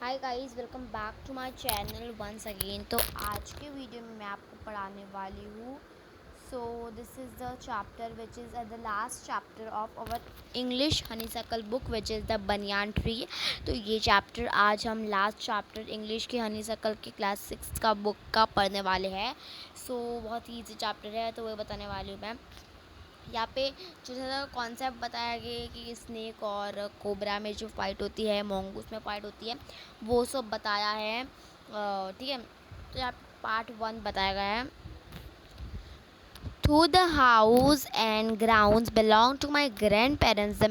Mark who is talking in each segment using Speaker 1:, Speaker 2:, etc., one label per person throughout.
Speaker 1: Hi guys, welcome back to my channel once again. तो आज के वीडियो में मैं आपको पढ़ाने वाली हूँ। So this is the chapter which is the last chapter of our English honeysuckle book which is the banyan tree. तो ये चैप्टर आज हम लास्ट चैप्टर इंग्लिश के हनीसकल के क्लास 6 का बुक का पढ़ने वाले हैं। सो बहुत ही ईजी चैप्टर है, तो वही बताने वाली हूँ मैं। यहाँ पे जो सा कॉन्सेप्ट बताया गया है कि स्नेक और कोबरा में जो फाइट होती है, मोंगूस में फाइट होती है, वो सब बताया है। ठीक है, तो यहाँ पार्ट 1 बताया गया है। Through the house and grounds belong to my grandparents, the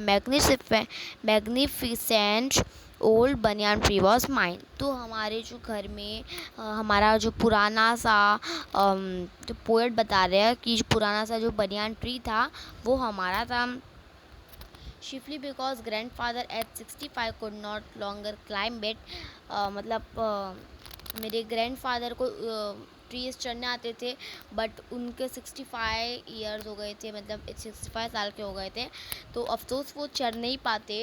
Speaker 1: magnificent old banyan tree was mine. तो हमारे जो घर में हमारा जो पुराना सा जो पोएट बता रहे हैं कि पुराना सा जो बनियान ट्री था वो हमारा था। Schiffli because grand father eight 65 could not longer climb it. मतलब मेरे ग्रैंड फादर को ट्रीज चढ़ने आते थे, बट उनके 65 ईयर्स हो गए थे, मतलब 65 साल के हो गए थे, तो अफसोस वो चढ़ नहीं पाते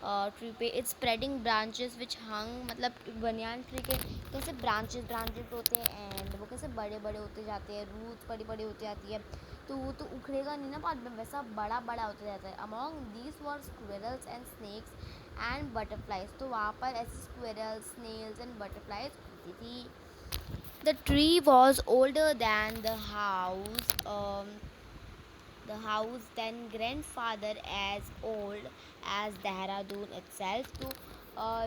Speaker 1: ट्री पे। इट्स स्प्रेडिंग ब्रांचेस विच हंग, मतलब बनियान ट्री के कैसे ब्रांचेस होते हैं एंड वो कैसे बड़े बड़े होते जाते हैं, रूट्स बड़ी बड़ी होती जाती है, तो वो तो उखड़ेगा नहीं ना बाद में, वैसा बड़ा बड़ा होता जाता है। Among these were squirrels and snakes and butterflies. तो वहाँ पर ऐसे स्क्विरल्स, स्नेल्स एंड बटरफ्लाइज होती थी। The tree was older than the house then grandfather as old as Dehradun itself। तो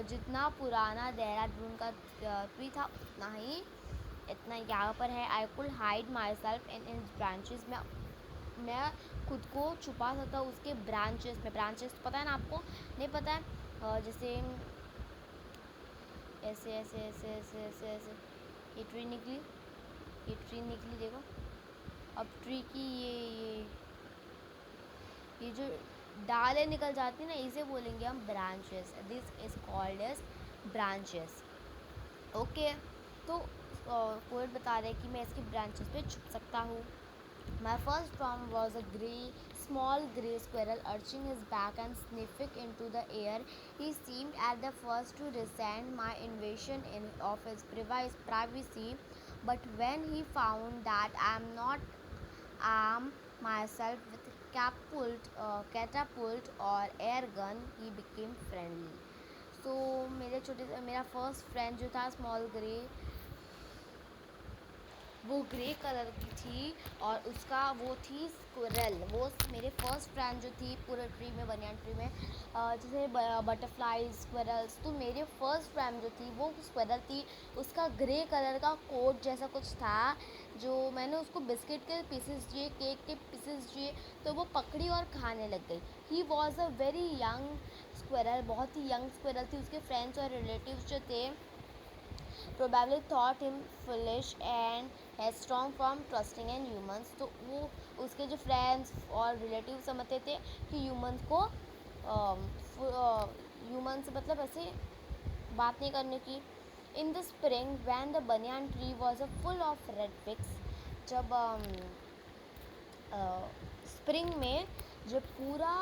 Speaker 1: जितना पुराना देहरादून का ट्री था उतना ही इतना यहाँ पर है। I could hide my self in in branches. मैं खुद को छुपा सकता हूँ उसके ब्रांचेस में। ब्रांचेस पता है ना आपको? नहीं पता है? जैसे ऐसे ऐसे ऐसे ऐसे ऐसे ऐसे ये ट्री निकली, ये ट्री निकली, देखो। अब ट्री की ये जो डालें निकल जाती है ना, इसे बोलेंगे हम branches. This is called as branches. Okay, तो पोएट बता रहे हैं कि मैं इसकी ब्रांचेस पे छुप सकता हूँ। My first prompt was a small grey squirrel arching his back and sniffing into the air. He seemed at the first to resent my invasion of his privacy, but when he found that I am not armed myself with catapult or air gun, he became friendly. So मेरा first friend जो था small grey, वो grey colour की थी और उसका वो थी स्क्विरल। वो मेरे फर्स्ट फ्रेंड जो थी पूरे ट्री में, बनियान ट्री में, जैसे बटरफ्लाई स्क्विरल्स, तो मेरे फर्स्ट फ्रेंड जो थी वो स्क्विरल थी। उसका ग्रे कलर का कोट जैसा कुछ था, जो मैंने उसको बिस्किट के पीसेस दिए, केक के पीसेस दिए, तो वो पकड़ी और खाने लग गई। He was a very young squirrel, बहुत ही यंग स्क्विरल थी। उसके फ्रेंड्स और रिलेटिव्स जो थे probably thought him foolish and headstrong from trusting in humans। तो वो उसके जो फ्रेंड्स और रिलेटिव समझते थे कि ह्यूमंस को ह्यूमन से मतलब ऐसे बात नहीं करने की। In the spring when the banyan tree was a full of red fix. जब स्प्रिंग में जब पूरा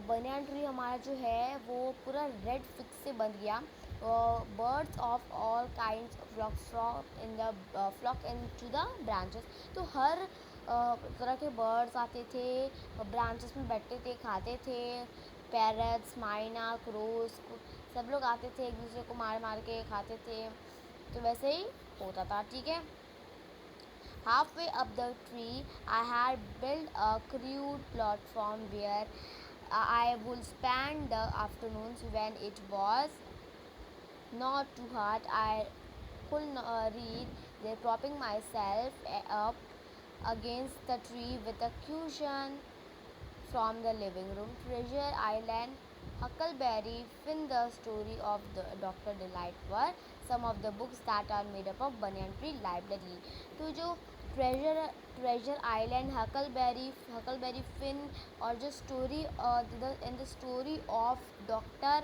Speaker 1: बनियान ट्री हमारा जो है वो पूरा रेड फिक्स से बन गया। Birds of all kinds flock into the branches. तो हर तरह के बर्ड्स आते थे, ब्रांचेस में बैठते थे, खाते थे। पैरट्स, माइना, क्रोस, सब लोग आते थे, एक दूसरे को मार मार के खाते थे। तो वैसे ही होता था, ठीक है। Halfway up the tree, I had built a crude platform where I would spend the afternoons when it was not too hot. I could read, there propping myself up against the tree with a cushion from the living room. Treasure Island, Huckleberry Finn, the story of the Dr. Delight were some of the books that are made up of Banyan Tree Library। तो जो treasure island, Huckleberry Finn और जो story in the story of doctor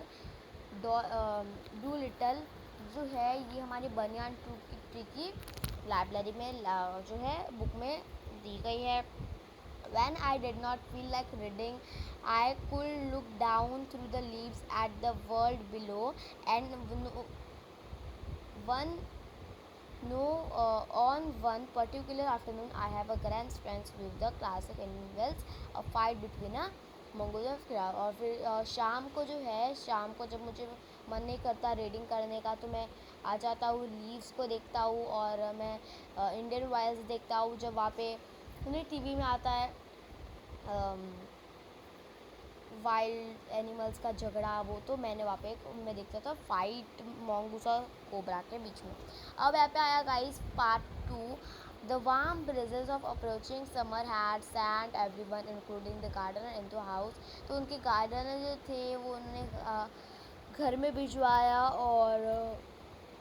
Speaker 1: do little जो है, ये हमारी banyan tree की library में जो है बुक में दी गई है। When I did not feel like reading, I could look down through the leaves at the world below, and one no, on one particular afternoon, I have a grand strength with the classic novels, a fight between a Mongol और crab. और फिर शाम को जो है, शाम को जब मुझे मन नहीं करता रीडिंग करने का, तो मैं आ जाता हूँ, लीव्स को देखता हूँ, और मैं इंडियन वाइल्स देखता हूँ, जब वहाँ पे उन्हें टीवी में आता है वाइल्ड एनिमल्स का झगड़ा, वो तो मैंने वहाँ पे मैं देखता था फाइट mongoose और कोबरा के बीच में. अब यहाँ पे आया guys part 2. The warm breezes of approaching summer had sent everyone including the gardener into house. तो उनके गार्डनर जो थे वो उन्होंने घर में भिजवाया, और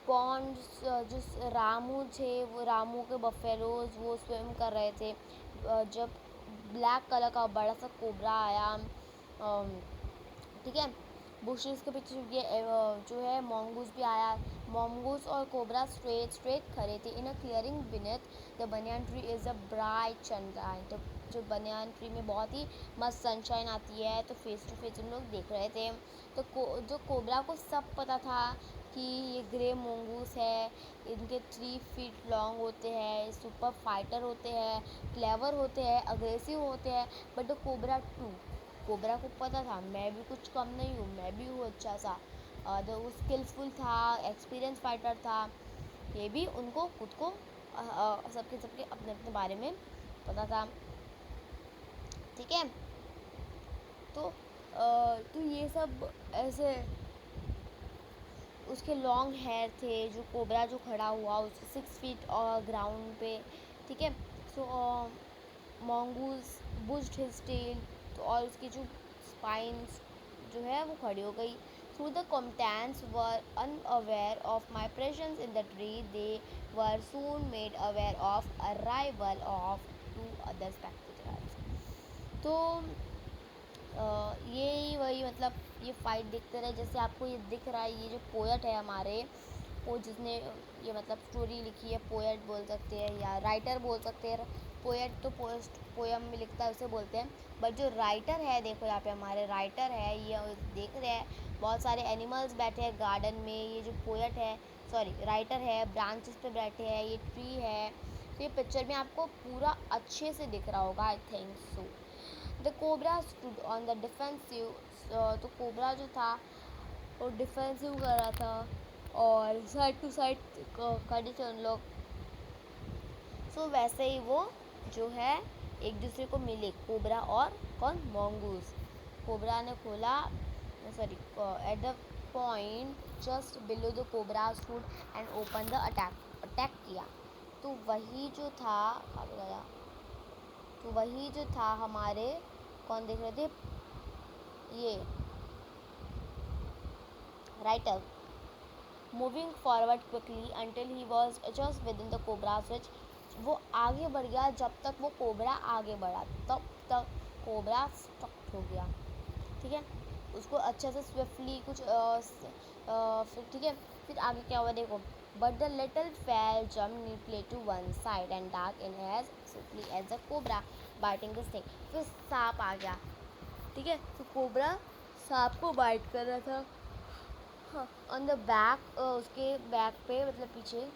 Speaker 1: पॉन्ड्स जो रामू थे, वो रामू के बफेलोज वो स्विम कर रहे थे. जब ब्लैक कलर का बड़ा सा कोबरा आया, ठीक है, बुशेस के पीछे ये जो है mongoose भी आया. mongoose और कोबरा स्ट्रेट खड़े थे in a clearing beneath the banyan tree is a bright sunshine. तो जो बनियान ट्री में बहुत ही मस्त सनशाइन आती है, तो फेस टू फेस उन लोग देख रहे थे. तो जो कोबरा को सब पता था कि ये ग्रे mongoose है, इनके 3 फीट लॉन्ग होते हैं, सुपर फाइटर होते हैं, क्लेवर होते हैं, अग्रेसिव होते हैं. बट द कोबरा कोबरा को पता था मैं भी कुछ कम नहीं हूँ, मैं भी हूँ अच्छा सा. तो वो स्किलफुल था, एक्सपीरियंस फाइटर था. ये भी उनको खुद को सबके अपने अपने बारे में पता था, ठीक है. तो ये सब ऐसे उसके लॉन्ग हेयर थे. जो कोबरा जो खड़ा हुआ उसके 6 फीट ग्राउंड पे, ठीक है. सो mongoose बुश्ड हिज टेल, तो और उसकी जो स्पाइंस जो है वो खड़ी हो गई. Through the combatants were unaware of my presence in the tree. They were soon made aware of arrival of 2 other spectators. तो ये वही मतलब ये फाइट देखते रहे. जैसे आपको ये दिख रहा है, ये जो पोएट है हमारे, वो जिसने ये मतलब स्टोरी लिखी है, पोएट बोल सकते हैं या राइटर बोल सकते हैं. पोएट तो पोएम में लिखता है उसे बोलते हैं. बट जो राइटर है, देखो यहाँ पे हमारे राइटर है, ये देख रहे हैं बहुत सारे एनिमल्स बैठे हैं गार्डन में. ये जो पोएट है, सॉरी राइटर है, ब्रांचेस पे बैठे हैं, ये ट्री है. तो ये पिक्चर में आपको पूरा अच्छे से दिख रहा होगा, I think so. The cobra stood on the defensive. तो कोबरा जो था वो डिफेंसिव कर रहा था, और साइड टू साइड खड़े थे उन लोग. सो वैसे ही वो जो है एक दूसरे को मिले, कोबरा और कौन, mongoose. कोबरा ने खोला, sorry at the point just below the cobra stood and open the attack किया. तो वही जो था, तो वही जो था हमारे कौन देख रहे थे, ये writer. Moving forward quickly until he was just with in the cobra switch. वो आगे बढ़ गया जब तक वो कोबरा आगे बढ़ा, तब तक कोबरा स्टक हो गया, ठीक है. उसको अच्छे से स्विफ्टली कुछ फिर ठीक है. फिर आगे क्या हुआ देखो. But the little fell jump neatly to one side and dark in as swiftly as the cobra biting the snake. फिर सांप आ गया, ठीक है. तो कोबरा सांप को बाइट कर रहा था. हाँ, ऑन द बैक, उसके बैक पे मतलब पीछे,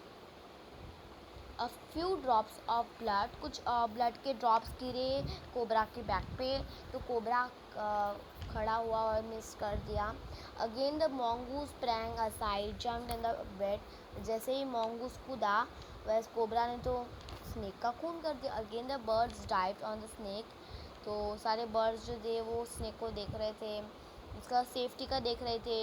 Speaker 1: a few drops of blood, कुछ ब्लड के ड्रॉप्स गिरे कोबरा के बैक पे. तो कोबरा खड़ा हुआ और मिस कर दिया. Again the mongoose sprang aside jumped in the bed. जैसे ही mongoose कूदा, वैसे कोबरा ने तो स्नेक का खून कर दिया. Again the birds dived on the snake. तो सारे बर्ड्स जो थे वो स्नेक को देख रहे थे, उसका सेफ्टी का देख रहे थे,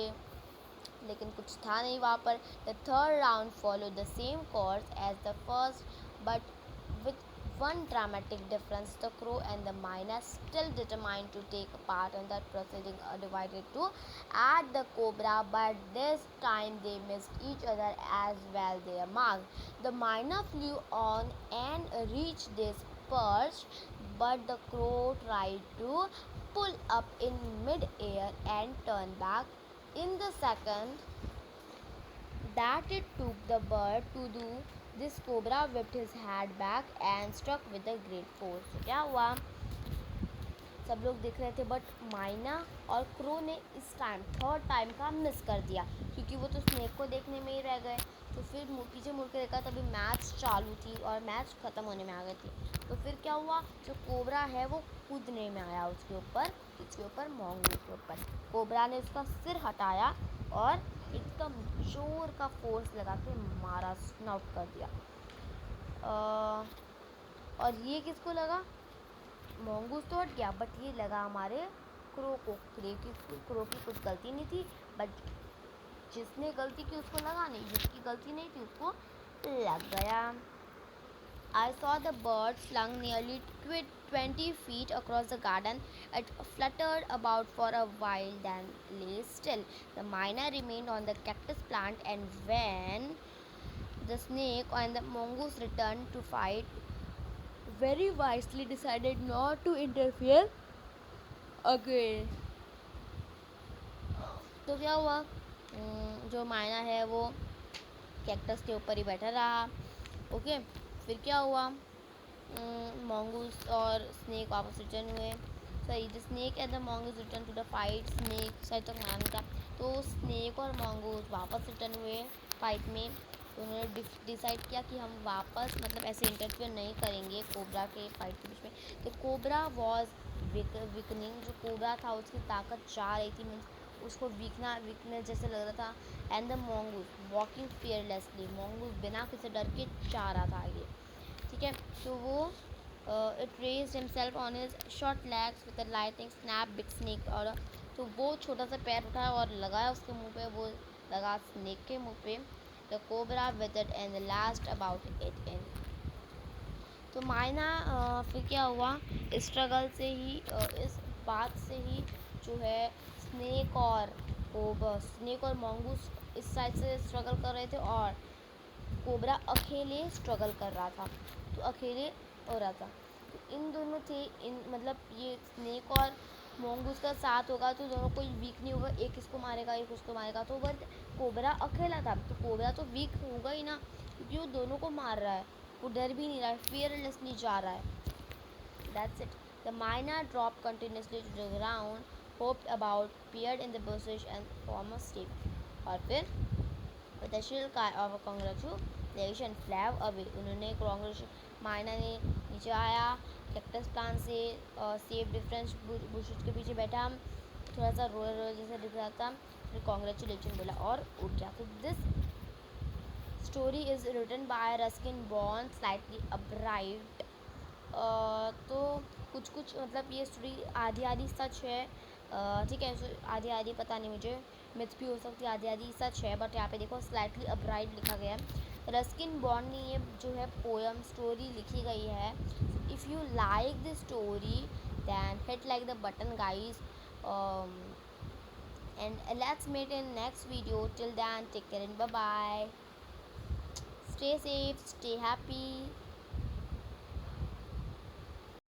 Speaker 1: लेकिन कुछ था नहीं वहाँ पर. The third round follow the same course as the first, but with one dramatic difference. The crow and the myna, still determined to take part in that proceeding, divided to at the cobra, but this time they missed each other as well their mark. The myna flew on and reached this perch, but the crow tried to pull up in mid-air and turn back. In the second that it took the bird to do this, cobra whipped his head back and struck with a great force. तो क्या हुआ, सब लोग दिख रहे थे, but माइना और क्रो ने इस टाइम थर्ड टाइम का मिस कर दिया, क्योंकि वो तो स्नेक को देखने में ही रह गए। तो फिर पीछे मुड़ के देखा, तभी मैच चालू थी और मैच ख़त्म होने में आ गई थी। तो फिर क्या हुआ, जो कोबरा है वो कूदने में आया उसके ऊपर मोंगूस के ऊपर। कोबरा ने उसका सिर हटाया और एकदम जोर का फोर्स लगा के मारा, स्नॉट कर दिया। और ये किसको लगा, मोंगूस तो हट गया, बट ये लगा हमारे क्रो को। क्रो की कुछ गलती नहीं थी, बट जिसने गलती की उसको लगा नहीं, जिसकी गलती नहीं थी उसको लग गया। I saw the bird slung nearly 20 feet across the garden. It fluttered about for a while, then lay still. The myna remained on the cactus plant, and when the snake and the mongoose returned to fight, very wisely decided not to interfere again. तो क्या हुआ, जो मायना है वो cactus के ऊपर ही बैठा रहा। ओके, फिर क्या हुआ, mongoose और स्नेक वापस रिटर्न हुए। Sorry, the snake and the mongoose return to the fight. Snake शायद तक मान था, तो स्नेक और mongoose वापस रिटर्न हुए फाइट में। तो उन्होंने डिसाइड किया कि हम वापस मतलब ऐसे इंटरफेयर नहीं करेंगे कोबरा के फाइट के बीच में। तो कोबरा वॉज वीकनिंग, जो कोबरा था उसकी ताकत जा रही थी, मीन्स उसको वीकनेस जैसे लग रहा था। And the mongoose walking fearlessly, mongoose बिना किसी डर के जा रहा था आगे। ठीक है, तो वो it raised himself on his short legs with a lighting snap big snake. और तो वो छोटा सा पैर उठाया और लगाया उसके मुंह पे, वो लगा स्नेक के मुंह पे। The cobra withered and last about it in. तो मायना फिर क्या हुआ, स्ट्रगल से ही इस बात से ही जो है स्नेक और mongoose इस साइड से स्ट्रगल कर रहे थे और कोबरा अकेले स्ट्रगल कर रहा था, तो अकेले हो रहा था। तो इन दोनों थे, इन मतलब ये स्नेक और mongoose का साथ होगा तो दोनों कोई वीक नहीं होगा, एक इसको मारेगा एक उसको मारेगा। तो बट कोबरा अकेला था, तो कोबरा तो वीक होगा ही ना, क्योंकि वो दोनों को मार रहा है, वो डर भी नहीं रहा है, fearlessly जा रहा है। That's it. The myna dropped continuously to the ground, hopped about, peered in the bushes, and formed a step. और फिर with a shrill cry of congratulation flew away. उन्होंने मायना ने नीचे आया, कैक्टस प्लांट से सेफ डिफरेंस बुशेस के पीछे बैठा, थोड़ा सा रोए जैसा दिख रहा था, फिर कॉन्ग्रेचुलेशन बोला और उठ गया। तो this story is written by Ruskin Bond, slightly upright. तो कुछ कुछ मतलब ये स्टोरी आधी आधी सच है, ठीक है, आधी आधी पता नहीं मुझे, मिथ भी हो सकती है, आधी आधी सच है, बट यहाँ पे देखो स्लाइटली अपराइट लिखा गया है। रस्किन बॉन्ड ने ये जो है पोयम स्टोरी लिखी गई है। If you like this story then hit like the button, guys, and let's meet in next video. Till then, take care and bye bye. Stay safe, stay happy.